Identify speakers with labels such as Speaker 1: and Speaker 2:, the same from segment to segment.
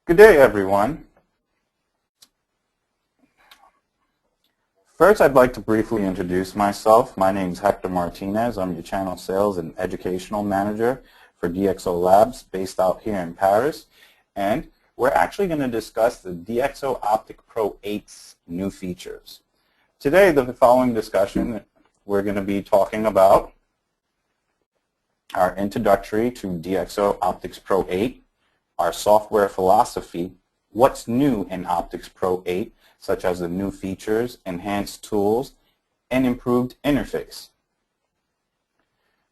Speaker 1: Good day, everyone. First, I'd like to briefly introduce myself. My name is Hector Martinez. I'm your Channel Sales and Educational Manager for DxO Labs based out here in Paris. And we're actually going to discuss the DxO Optics Pro 8's new features. Today, the following discussion, we're going to be talking about our introductory to DxO Optics Pro 8, our software philosophy, what's new in Optics Pro 8, such as the new features, enhanced tools, and improved interface.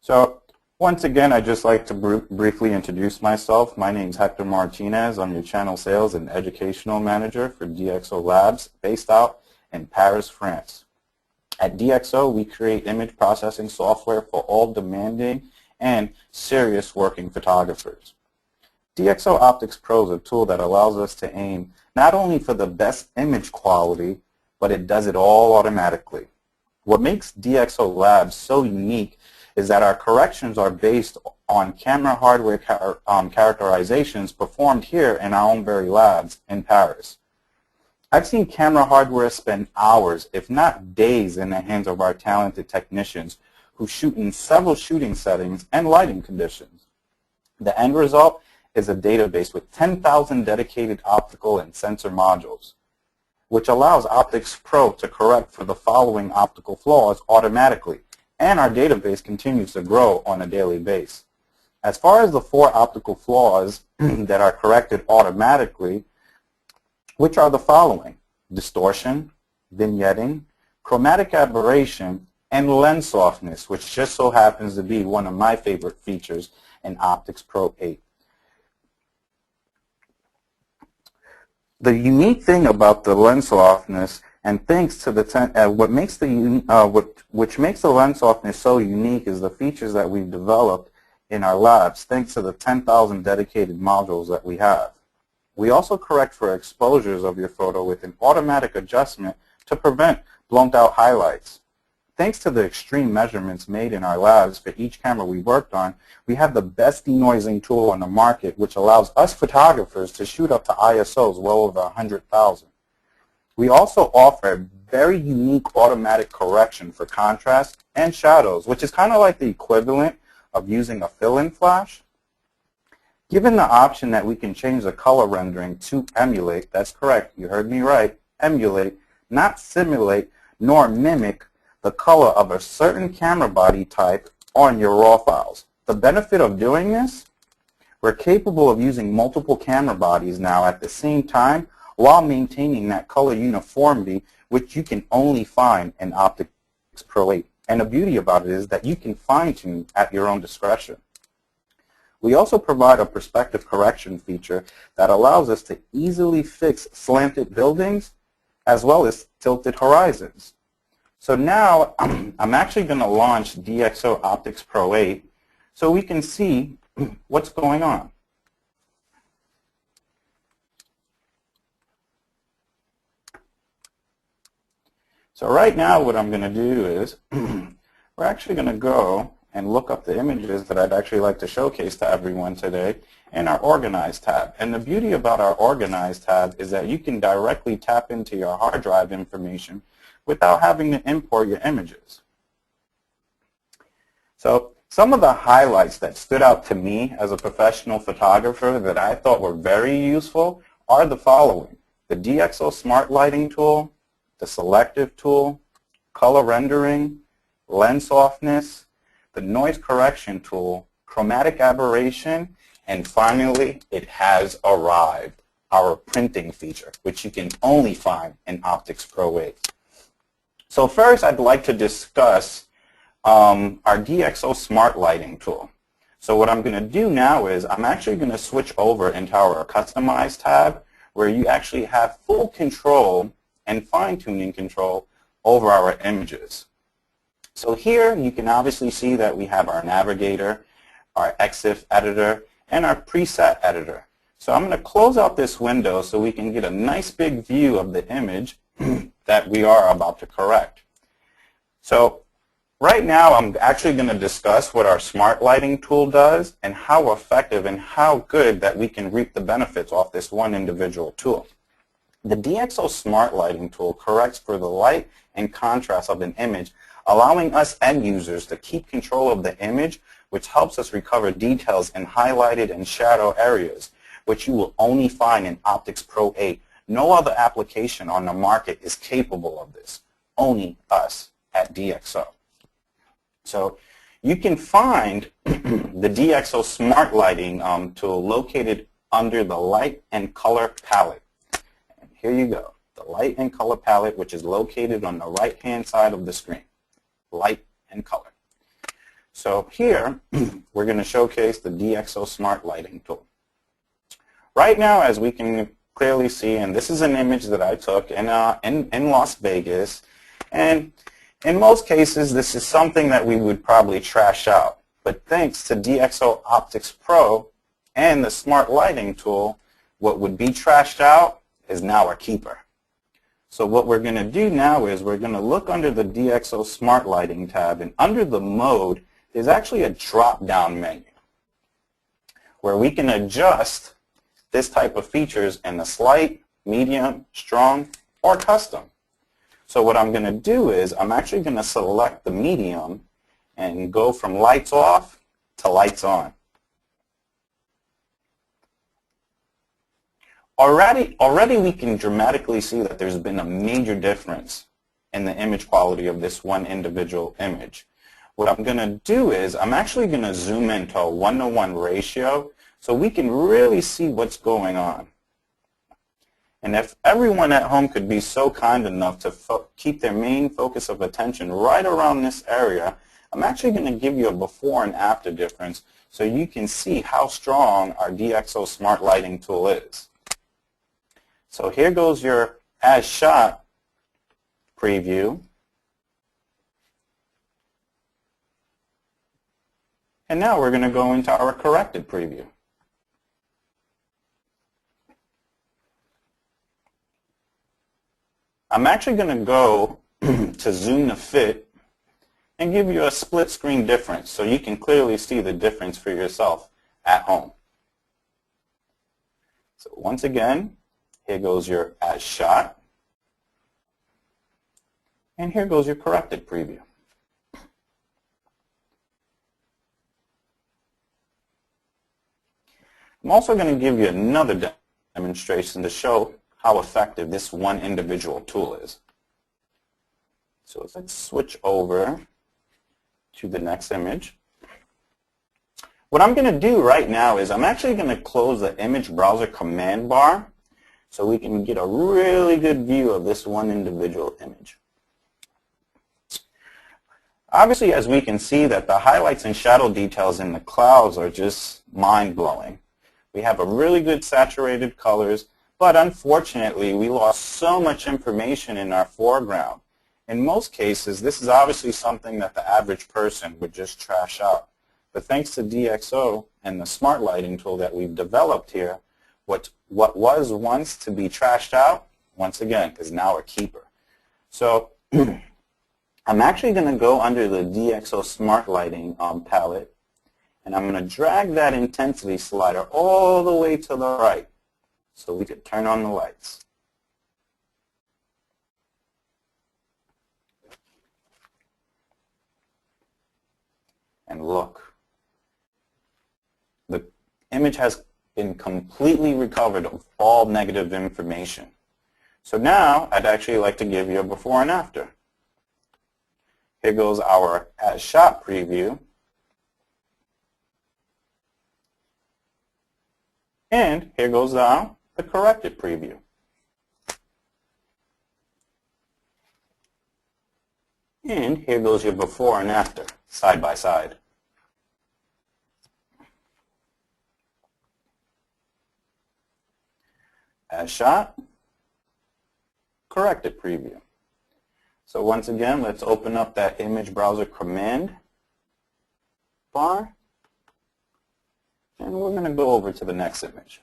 Speaker 1: So once again, I'd just like to briefly introduce myself. My name is Hector Martinez. I'm your Channel Sales and Educational Manager for DxO Labs based out in Paris, France. At DxO, we create image processing software for all demanding and serious working photographers. DxO Optics Pro is a tool that allows us to aim not only for the best image quality, but it does it all automatically. What makes DxO Labs so unique is that our corrections are based on camera hardware characterizations performed here in our own very labs in Paris. I've seen camera hardware spend hours, if not days, in the hands of our talented technicians who shoot in several shooting settings and lighting conditions. The end result is a database with 10,000 dedicated optical and sensor modules, which allows Optics Pro to correct for the following optical flaws automatically, and our database continues to grow on a daily basis. As far as the 4 optical flaws that are corrected automatically, which are the following: distortion, vignetting, chromatic aberration, and lens softness, which just so happens to be one of my favorite features in Optics Pro 8. The unique thing about the lens softness, and thanks to the which makes the lens softness so unique, is the features that we've developed in our labs, thanks to the 10,000 dedicated modules that we have. We also correct for exposures of your photo with an automatic adjustment to prevent blown out highlights. Thanks to the extreme measurements made in our labs for each camera we worked on, we have the best denoising tool on the market, which allows us photographers to shoot up to ISOs well over 100,000. We also offer a very unique automatic correction for contrast and shadows, which is kind of like the equivalent of using a fill-in flash. Given the option that we can change the color rendering to emulate, that's correct, you heard me right, emulate, not simulate nor mimic the color of a certain camera body type on your RAW files. The benefit of doing this, we're capable of using multiple camera bodies now at the same time while maintaining that color uniformity, which you can only find in Optics Pro 8. And the beauty about it is that you can fine-tune at your own discretion. We also provide a perspective correction feature that allows us to easily fix slanted buildings as well as tilted horizons. So now I'm actually going to launch DxO Optics Pro 8 so we can see what's going on. So right now what I'm going to do is we're actually going to go and look up the images that I'd actually like to showcase to everyone today in our Organize tab. And the beauty about our Organize tab is that you can directly tap into your hard drive information without having to import your images. So some of the highlights that stood out to me as a professional photographer that I thought were very useful are the following: the DxO Smart Lighting tool, the Selective tool, color rendering, lens softness, the noise correction tool, chromatic aberration, and finally, it has arrived, our printing feature, which you can only find in Optics Pro 8. So first, I'd like to discuss our DxO Smart Lighting tool. So what I'm going to do now is I'm actually going to switch over into our Customize tab, where you actually have full control and fine-tuning control over our images. So here you can obviously see that we have our navigator, our EXIF editor, and our preset editor. So I'm going to close out this window so we can get a nice big view of the image that we are about to correct. So Right now, I'm actually going to discuss what our smart lighting tool does and how effective and how good that we can reap the benefits off this one individual tool. The DxO Smart Lighting tool corrects for the light and contrast of an image, allowing us end users to keep control of the image, which helps us recover details in highlighted and shadow areas, which you will only find in Optics Pro 8. No other application on the market is capable of this. Only us at DxO. So you can find the DxO Smart Lighting tool located under the Light and Color palette. And here you go, the Light and Color palette, which is located on the right-hand side of the screen. Light and Color. So here, we're going to showcase the DxO Smart Lighting tool. Right now, as we can clearly see, and this is an image that I took in Las Vegas, and in most cases, this is something that we would probably trash out. But thanks to DxO Optics Pro and the Smart Lighting tool, what would be trashed out is now a keeper. So what we're going to do now is we're going to look under the DxO Smart Lighting tab, and under the mode, there's actually a drop-down menu where we can adjust this type of features in the slight, medium, strong, or custom. So what I'm going to do is I'm actually going to select the medium and go from lights off to lights on. Already we can dramatically see that there's been a major difference in the image quality of this one individual image. What I'm going to do is I'm actually going to zoom into a 1:1 ratio so we can really see what's going on. And if everyone at home could be so kind enough to keep their main focus of attention right around this area, I'm actually going to give you a before and after difference so you can see how strong our DxO Smart Lighting tool is. So here goes your as shot preview. And now we're going to go into our corrected preview. I'm actually going to go to zoom to fit and give you a split screen difference so you can clearly see the difference for yourself at home. So once again, here goes your as shot, and here goes your corrected preview. I'm also going to give you another demonstration to show how effective this one individual tool is. So let's switch over to the next image. What I'm going to do right now is I'm actually going to close the image browser command bar so we can get a really good view of this one individual image. Obviously, as we can see, that the highlights and shadow details in the clouds are just mind-blowing. We have a really good saturated colors, but unfortunately, we lost so much information in our foreground. In most cases, this is obviously something that the average person would just trash out. But thanks to DxO and the Smart Lighting tool that we've developed here, what was once to be trashed out, once again, is now a keeper. So I'm actually going to go under the DxO Smart Lighting palette, and I'm going to drag that intensity slider all the way to the right so we could turn on the lights. And look, the image has been completely recovered of all negative information. So now I'd actually like to give you a before and after. Here goes our as shot preview. And here goes now the corrected preview. And here goes your before and after, side by side. As shot, corrected preview. So once again, let's open up that image browser command bar, and we're going to go over to the next image.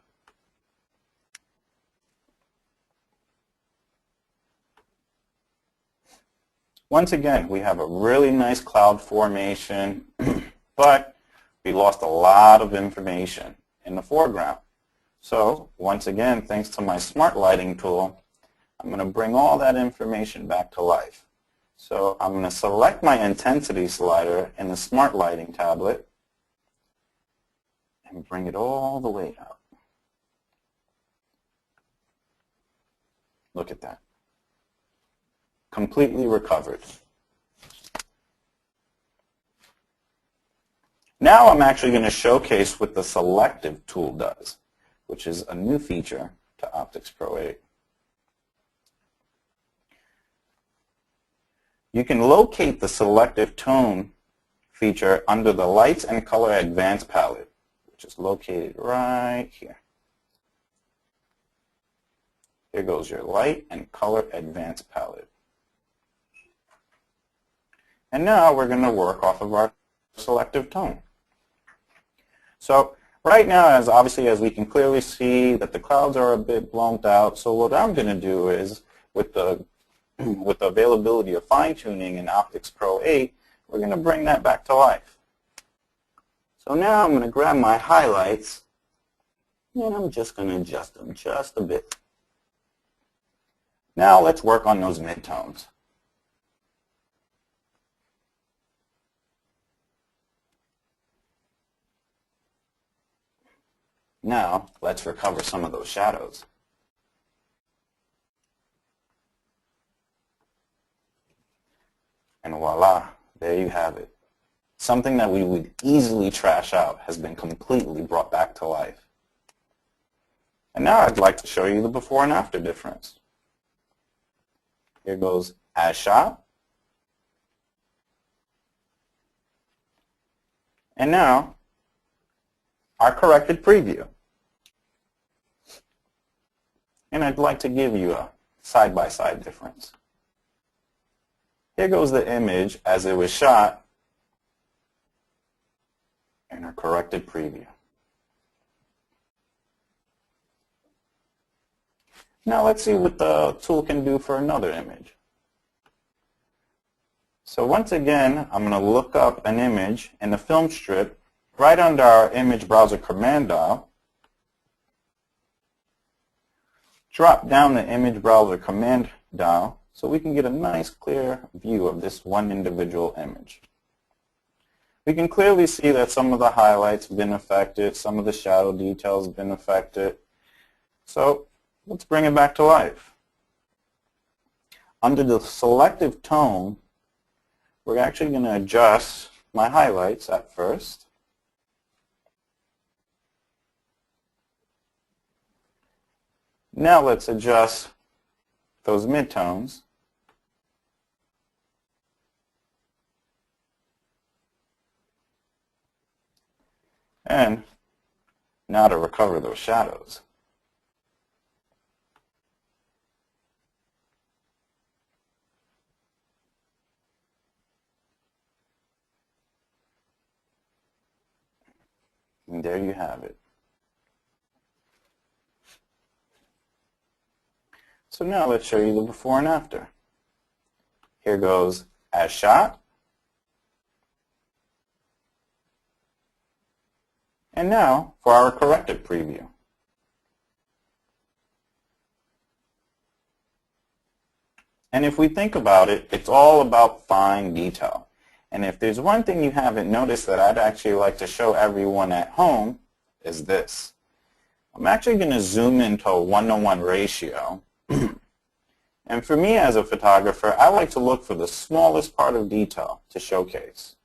Speaker 1: Once again, we have a really nice cloud formation, but we lost a lot of information in the foreground. So once again, thanks to my Smart Lighting tool, I'm going to bring all that information back to life. So I'm going to select my intensity slider in the Smart Lighting tablet and bring it all the way out. Look at that. Completely recovered. Now I'm actually going to showcase what the Selective tool does, which is a new feature to Optics Pro 8. You can locate the Selective Tone feature under the Lights and Color Advanced palette, which is located right here. Here goes your Light and Color Advanced palette. And now we're going to work off of our Selective Tone. So right now, obviously as we can clearly see that the clouds are a bit blown out, so what I'm going to do is with the availability of fine-tuning in Optics Pro 8, we're going to bring that back to life. So now I'm going to grab my highlights and I'm just going to adjust them just a bit. Now let's work on those midtones. Now let's recover some of those shadows. And voila, there you have it. Something that we would easily trash out has been completely brought back to life. And now I'd like to show you the before and after difference. Here goes as shot. And now our corrected preview. And I'd like to give you a side-by-side difference. Here goes the image as it was shot in our corrected preview. Now let's see what the tool can do for another image. So once again, I'm going to look up an image in the film strip right under our image browser command dial. Drop down the image browser command dial so we can get a nice clear view of this one individual image. We can clearly see that some of the highlights have been affected, some of the shadow details have been affected. So let's bring it back to life. Under the Selective Tone, we're actually going to adjust my highlights at first. Now let's adjust those midtones. And now to recover those shadows. And there you have it. So now let's show you the before and after. Here goes as shot. And now for our corrected preview. And if we think about it, it's all about fine detail. And if there's one thing you haven't noticed that I'd actually like to show everyone at home is this. I'm actually going to zoom into a 1:1 ratio. And for me as a photographer, I like to look for the smallest part of detail to showcase.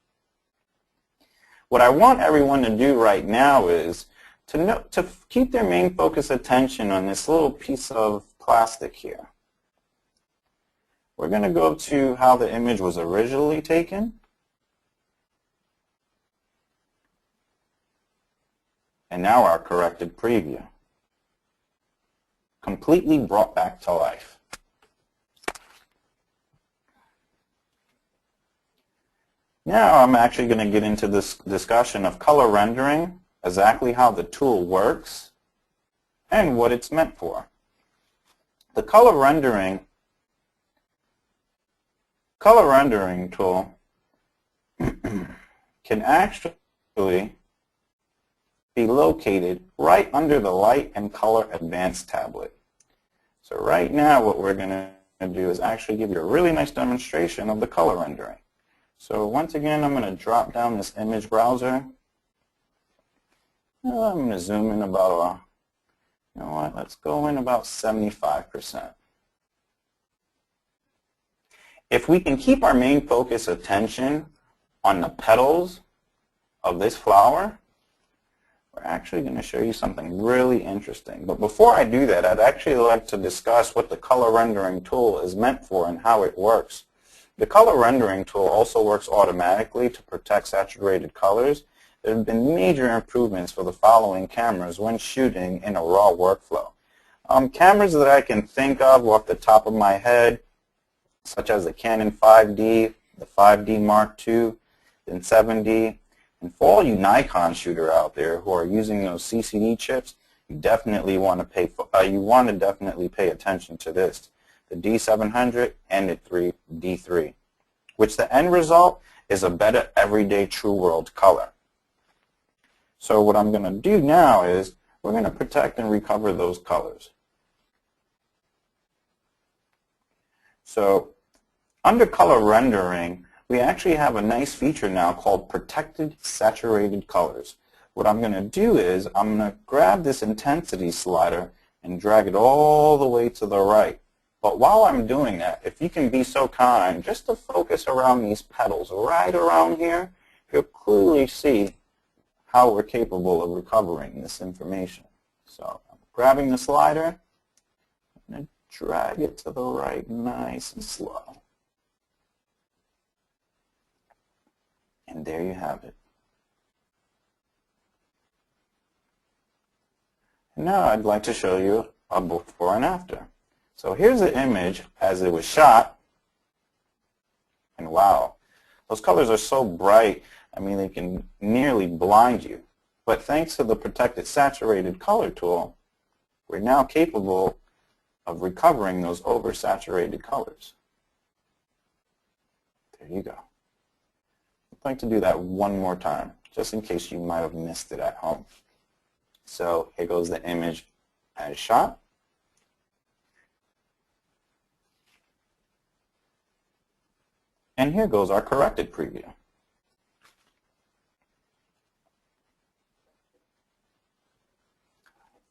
Speaker 1: What I want everyone to do right now is to keep their main focus attention on this little piece of plastic here. We're going to go to how the image was originally taken. And now our corrected preview. Completely brought back to life. Now I'm actually going to get into this discussion of color rendering, exactly how the tool works, and what it's meant for. The color rendering color rendering tool can actually be located right under the Light and Color Advanced tablet. So right now what we're going to do is actually give you a really nice demonstration of the color rendering. So once again, I'm going to drop down this image browser. I'm going to zoom in about, you know what, let's go in about 75%. If we can keep our main focus attention on the petals of this flower, we're actually going to show you something really interesting. But before I do that, I'd actually like to discuss what the color rendering tool is meant for and how it works. The color rendering tool also works automatically to protect saturated colors. There have been major improvements for the following cameras when shooting in a RAW workflow. Cameras that I can think of off the top of my head, such as the Canon 5D, the 5D Mark II, then 7D, and for all you Nikon shooter out there who are using those CCD chips, you definitely want to definitely pay attention to this, the D700 and the D3, which the end result is a better everyday true world color. So what I'm going to do now is we're going to protect and recover those colors. So under color rendering, we actually have a nice feature now called protected saturated colors. What I'm going to do is I'm going to grab this intensity slider and drag it all the way to the right. But while I'm doing that, if you can be so kind, just to focus around these petals right around here, you'll clearly see how we're capable of recovering this information. So I'm grabbing the slider and drag it to the right nice and slow. And there you have it. And now I'd like to show you a before and after. So here's the image as it was shot. And wow, those colors are so bright, I mean they can nearly blind you. But thanks to the protected saturated color tool, we're now capable of recovering those oversaturated colors. There you go. I'd like to do that one more time, just in case you might have missed it at home. So here goes the image as shot. And here goes our corrected preview.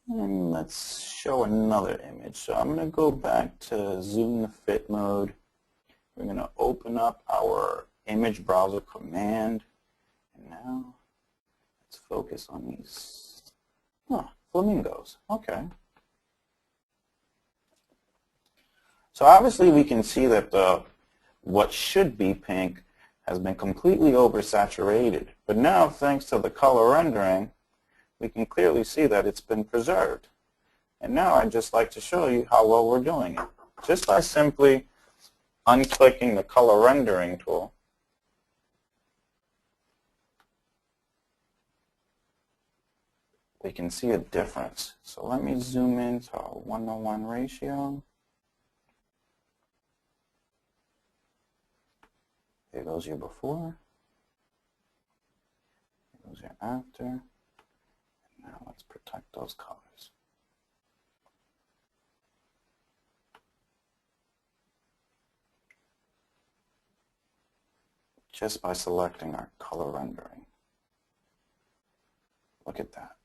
Speaker 1: And let's show another image. So I'm going to go back to zoom to fit mode. We're going to open up our image browser command. And now let's focus on these flamingos. Okay. So obviously we can see that what should be pink has been completely oversaturated. But now, thanks to the color rendering, we can clearly see that it's been preserved. And now I'd just like to show you how well we're doing it. Just by simply unclicking the color rendering tool, we can see a difference. So let me zoom in to our 1:1 ratio. Here goes your before. Here goes your after. And now let's protect those colors. Just by selecting our color rendering. Look at that.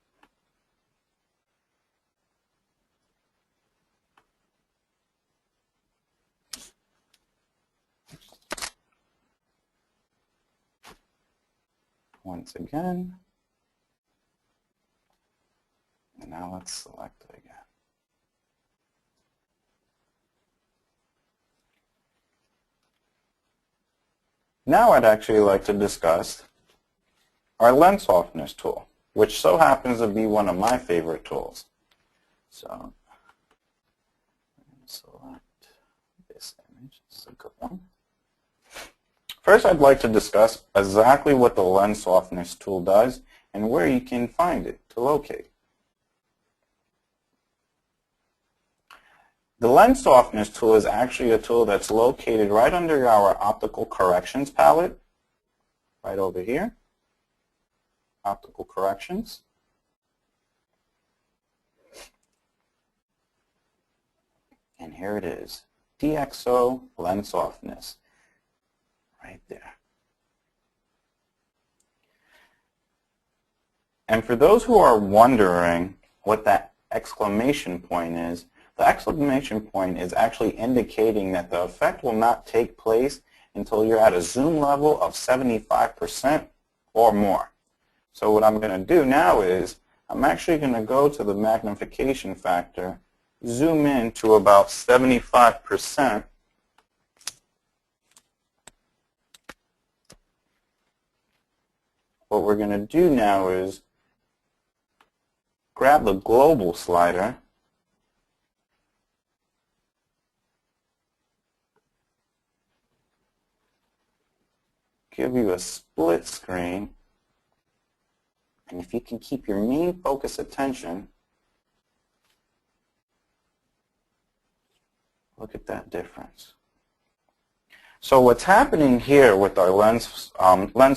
Speaker 1: Once again, and now let's select it again. Now I'd actually like to discuss our lens softness tool, which so happens to be one of my favorite tools. So select this image. This is a good one. First, I'd like to discuss exactly what the lens softness tool does and where you can find it to locate. The lens softness tool is actually a tool that's located right under our optical corrections palette, right over here, optical corrections. And here it is, DxO lens softness, right there. And for those who are wondering what that exclamation point is, the exclamation point is actually indicating that the effect will not take place until you're at a zoom level of 75% or more. So what I'm going to do now is I'm actually going to go to the magnification factor, zoom in to about 75%. What we're going to do now is grab the global slider, give you a split screen, and if you can keep your main focus attention, look at that difference. So what's happening here with our lens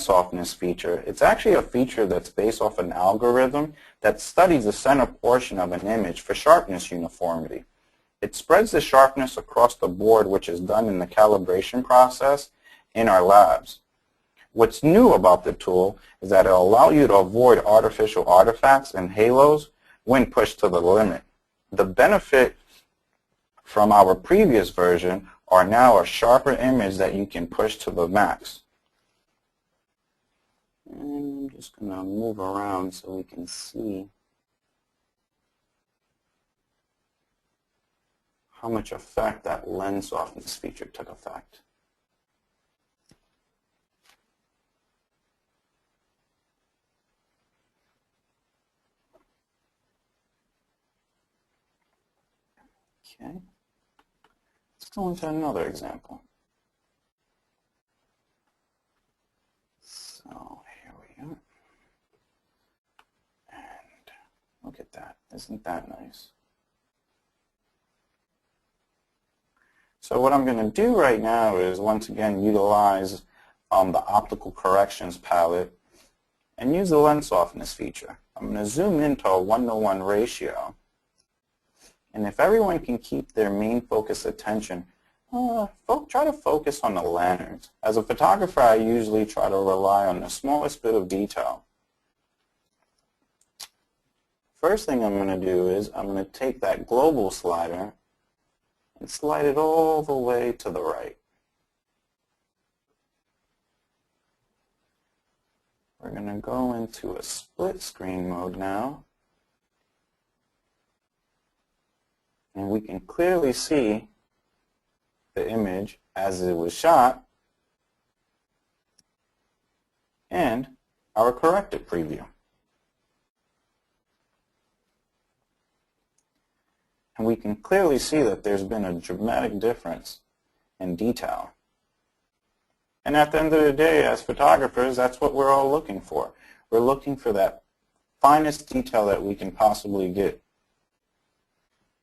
Speaker 1: softness feature, it's actually a feature that's based off an algorithm that studies the center portion of an image for sharpness uniformity. It spreads the sharpness across the board, which is done in the calibration process in our labs. What's new about the tool is that it'll allow you to avoid artificial artifacts and halos when pushed to the limit. The benefit from our previous version are now a sharper image that you can push to the max. And I'm just going to move around so we can see how much effect that lens softness feature took effect. Okay. Let's go into another example. So here we are. And look at that. Isn't that nice? So what I'm going to do right now is once again utilize the optical corrections palette and use the lens softness feature. I'm going to zoom into a 1:1 ratio. And if everyone can keep their main focus attention, try to focus on the lanterns. As a photographer, I usually try to rely on the smallest bit of detail. First thing I'm going to do is I'm going to take that global slider and slide it all the way to the right. We're going to go into a split screen mode now. And we can clearly see the image as it was shot and our corrected preview. And we can clearly see that there's been a dramatic difference in detail. And at the end of the day, as photographers, that's what we're all looking for. We're looking for that finest detail that we can possibly get.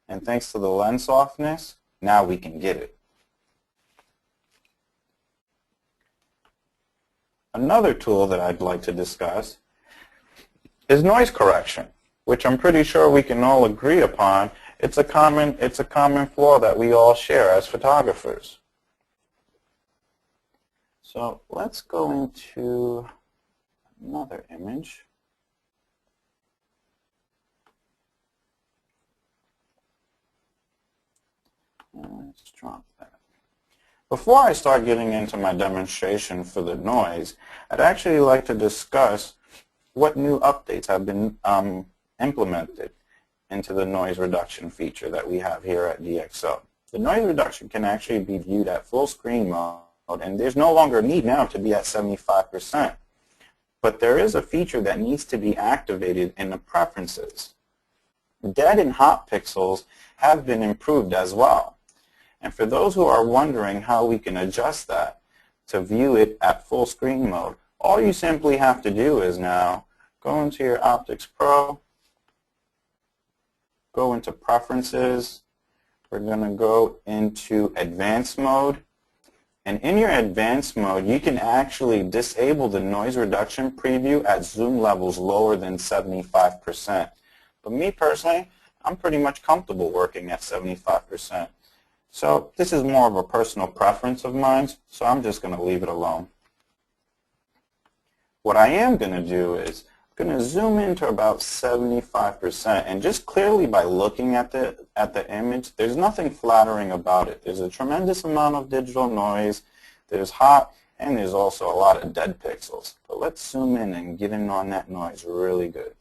Speaker 1: And thanks to the lens softness, now we can get it. Another tool that I'd like to discuss is noise correction, which I'm pretty sure we can all agree upon. It's a common flaw that we all share as photographers. So let's go into another image. Let's drop that. Before I start getting into my demonstration for the noise, I'd actually like to discuss what new updates have been implemented into the noise reduction feature that we have here at DxO. The noise reduction can actually be viewed at full screen mode, and there's no longer a need now to be at 75%. But there is a feature that needs to be activated in the preferences. Dead and hot pixels have been improved as well. And for those who are wondering how we can adjust that to view it at full screen mode, all you simply have to do is now go into your Optics Pro, go into Preferences, We're going to go into advanced mode. And in your advanced mode, you can actually disable the noise reduction preview at zoom levels lower than 75%. But me personally, I'm pretty much comfortable working at 75%. So this is more of a personal preference of mine, so I'm just going to leave it alone. What I am going to do is I'm going to zoom into about 75%, and just clearly by looking at the image, there's nothing flattering about it. There's a tremendous amount of digital noise, there's hot, and there's also a lot of dead pixels. But let's zoom in and get in on that noise really good.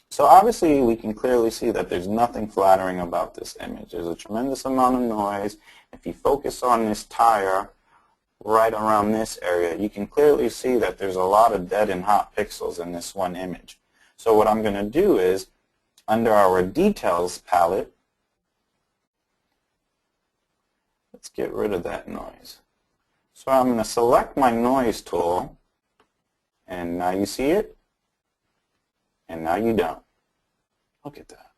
Speaker 1: So obviously we can clearly see that there's nothing flattering about this image. There's a tremendous amount of noise. If you focus on this tire right around this area, you can clearly see that there's a lot of dead and hot pixels in this one image. So what I'm going to do is, under our details palette, let's get rid of that noise. So I'm going to select my noise tool, and now you see it, and now you don't. Look at that.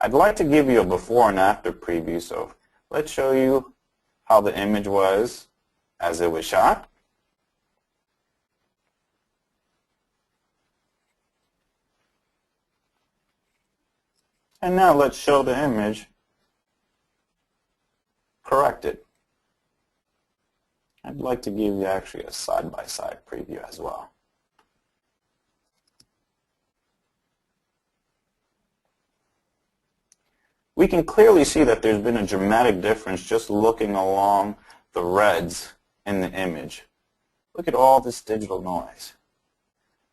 Speaker 1: I'd like to give you a before and after preview, so let's show you how the image was as it was shot. And now let's show the image corrected. I'd like to give you actually a side-by-side preview as well. We can clearly see that there's been a dramatic difference just looking along the reds in the image. Look at all this digital noise.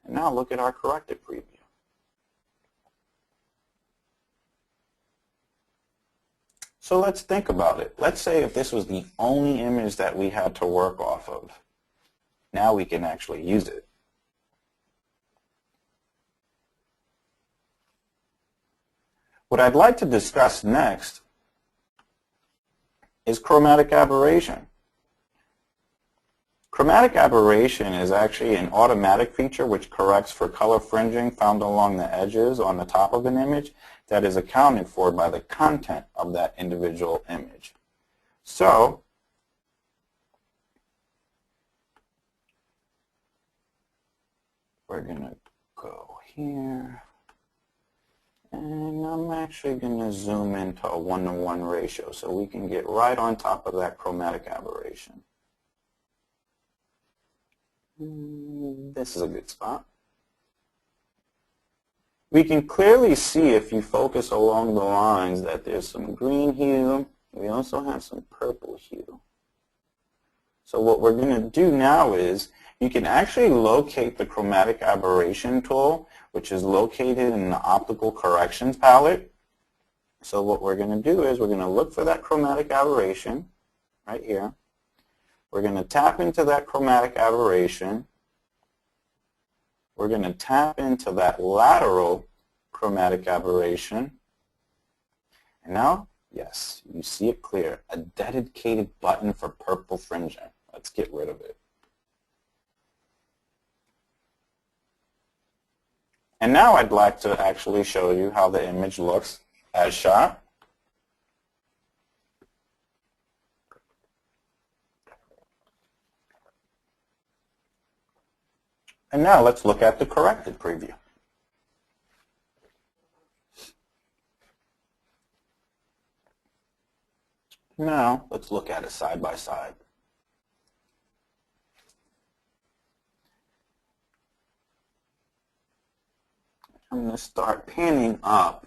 Speaker 1: And now look at our corrected preview. So let's think about it. Let's say if this was the only image that we had to work off of. Now we can actually use it. What I'd like to discuss next is chromatic aberration. Chromatic aberration is actually an automatic feature which corrects for color fringing found along the edges on the top of an image that is accounted for by the content of that individual image. So, we're going to go here. And I'm actually going to zoom into a 1-to-1 ratio so we can get right on top of that chromatic aberration. This is a good spot. We can clearly see if you focus along the lines that there's some green hue. We also have some purple hue. So what we're going to do now is you can actually locate the chromatic aberration tool, which is located in the optical corrections palette. So what we're going to do is we're going to look for that chromatic aberration right here. We're going to tap into that chromatic aberration. We're going to tap into that lateral chromatic aberration. And now, yes, you see it clear, a dedicated button for purple fringing. Let's get rid of it. And now I'd like to actually show you how the image looks as shot. And now let's look at the corrected preview. Now let's look at it side by side. I'm going to start panning up.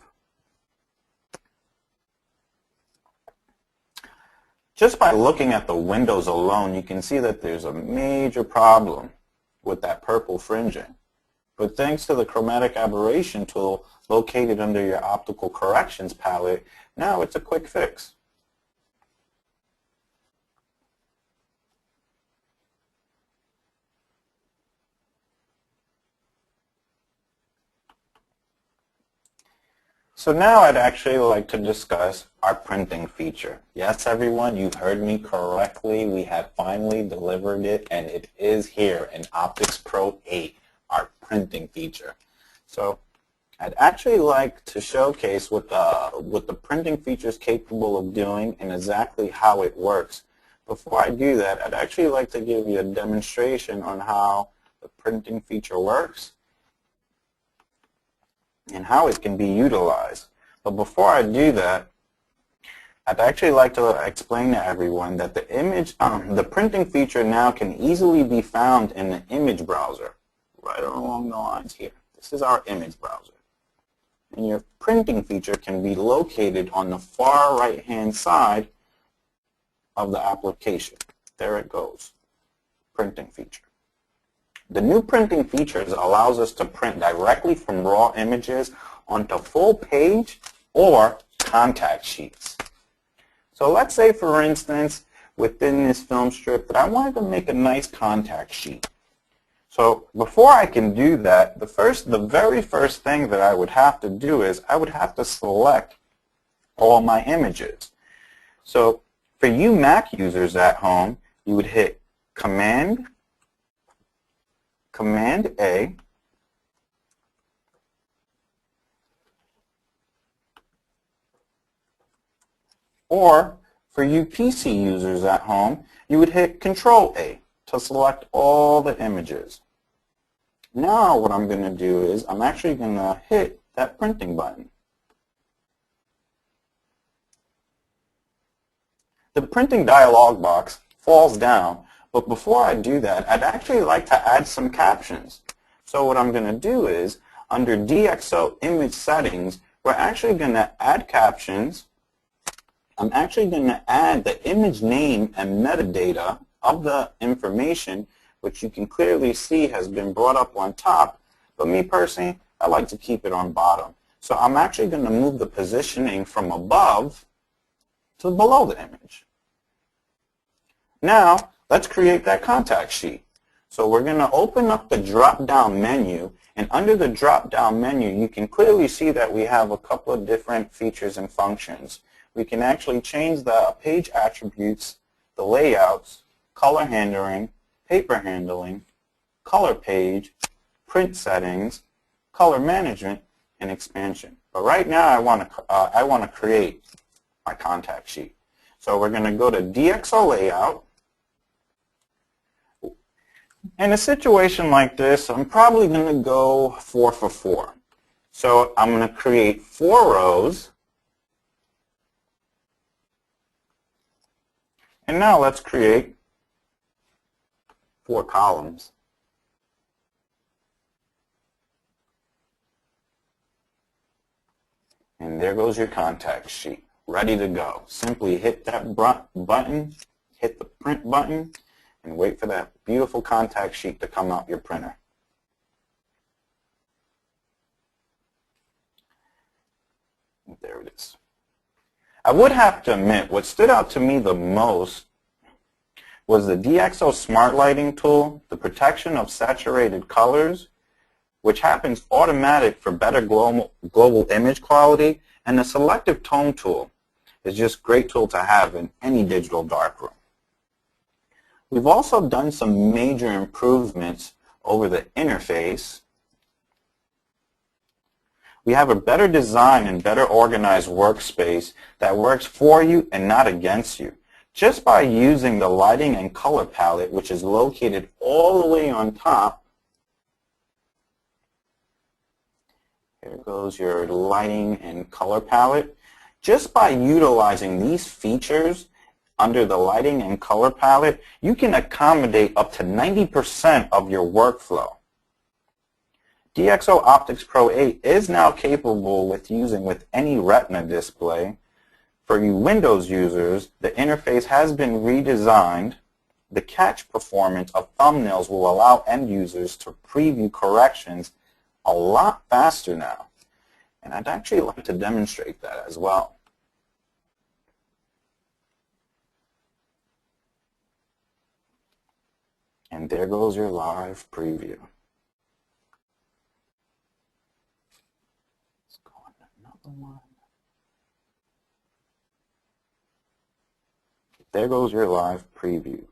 Speaker 1: Just by looking at the windows alone, you can see that there's a major problem with that purple fringing. But thanks to the chromatic aberration tool located under your optical corrections palette, now it's a quick fix. So now I'd actually like to discuss our printing feature. Yes, everyone, you've heard me correctly. We have finally delivered it, and it is here in Optics Pro 8, our printing feature. So I'd actually like to showcase what the printing feature is capable of doing and exactly how it works. Before I do that, I'd actually like to give you a demonstration on how the printing feature works and how it can be utilized. But before I do that, I'd actually like to explain to everyone that the printing feature now can easily be found in the image browser, right along the lines here. This is our image browser. And your printing feature can be located on the far right-hand side of the application. There it goes, printing feature. The new printing features allows us to print directly from raw images onto full page or contact sheets. So let's say, for instance, within this film strip that I wanted to make a nice contact sheet. So before I can do that, the very first thing that I would have to do is I would have to select all my images. So for you Mac users at home, you would hit Command A, or for you PC users at home, you would hit Control A to select all the images. Now what I'm going to do is I'm actually going to hit that printing button. The printing dialog box falls down, but before I do that, I'd actually like to add some captions. So what I'm going to do is, under DxO Image Settings, we're actually going to add captions. I'm actually going to add the image name and metadata of the information, which you can clearly see has been brought up on top, but me personally, I like to keep it on bottom. So I'm actually going to move the positioning from above to below the image. Now, let's create that contact sheet. So we're going to open up the drop-down menu, and under the drop-down menu, you can clearly see that we have a couple of different features and functions. We can actually change the page attributes, the layouts, color handling, paper handling, color page, print settings, color management, and expansion. But right now, I want to create my contact sheet. So we're going to go to DxO Layout. In a situation like this, I'm probably going to go 4 for 4. So I'm going to create 4 rows. And now let's create 4 columns. And there goes your contact sheet, ready to go. Simply hit that button, hit the print button, and wait for that beautiful contact sheet to come out your printer. There it is. I would have to admit, what stood out to me the most was the DxO Smart Lighting tool, the protection of saturated colors, which happens automatic for better global image quality, and the Selective tone tool is just a great tool to have in any digital darkroom. We've also done some major improvements over the interface. We have a better design and better organized workspace that works for you and not against you. Just by using the lighting and color palette, which is located all the way on top. Here goes your lighting and color palette. Just by utilizing these features under the lighting and color palette, you can accommodate up to 90% of your workflow. DxO Optics Pro 8 is now capable with using with any Retina display. For you Windows users, the interface has been redesigned. The catch performance of thumbnails will allow end users to preview corrections a lot faster now. And I'd actually like to demonstrate that as well. And there goes your live preview. Let's go on to another one. There goes your live preview.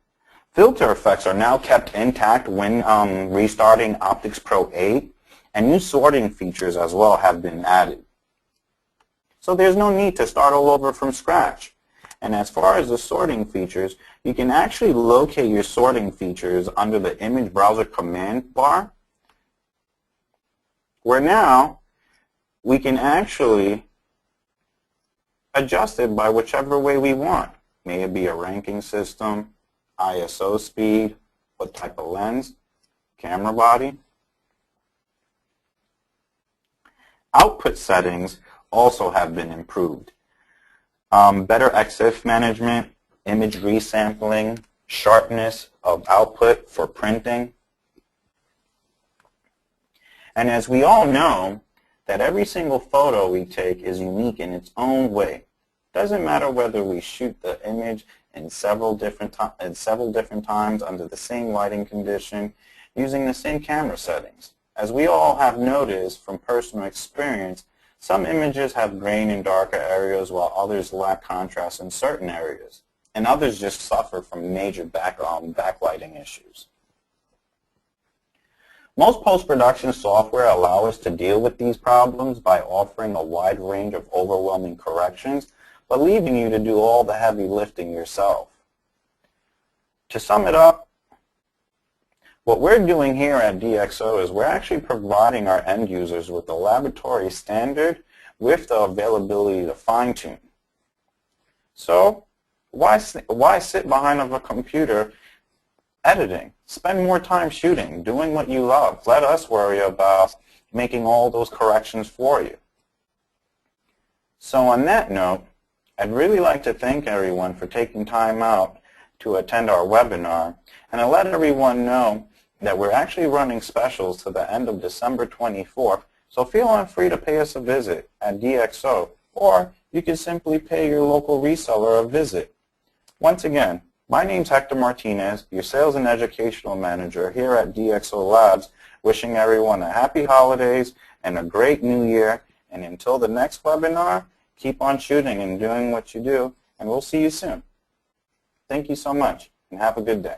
Speaker 1: Filter effects are now kept intact when restarting Optics Pro 8. And new sorting features as well have been added. So there's no need to start all over from scratch. And as far as the sorting features, you can actually locate your sorting features under the image browser command bar, where now we can actually adjust it by whichever way we want. May it be a ranking system, ISO speed, what type of lens, camera body. Output settings also have been improved. Better EXIF management, image resampling, sharpness of output for printing. And as we all know, that every single photo we take is unique in its own way. Doesn't matter whether we shoot the image in several different times under the same lighting condition using the same camera settings. As we all have noticed from personal experience, some images have grain in darker areas while others lack contrast in certain areas, and others just suffer from major backlighting issues. Most post-production software allow us to deal with these problems by offering a wide range of overwhelming corrections, but leaving you to do all the heavy lifting yourself. To sum it up, what we're doing here at DxO is we're actually providing our end users with a laboratory standard with the availability to fine-tune. So why sit behind a computer editing? Spend more time shooting, doing what you love. Let us worry about making all those corrections for you. So on that note, I'd really like to thank everyone for taking time out to attend our webinar, and to let everyone know that we're actually running specials to the end of December 24th, so feel free to pay us a visit at DxO, or you can simply pay your local reseller a visit. Once again, my name's Hector Martinez, your Sales and Educational Manager here at DxO Labs, wishing everyone a happy holidays and a great new year, and until the next webinar, keep on shooting and doing what you do, and we'll see you soon. Thank you so much, and have a good day.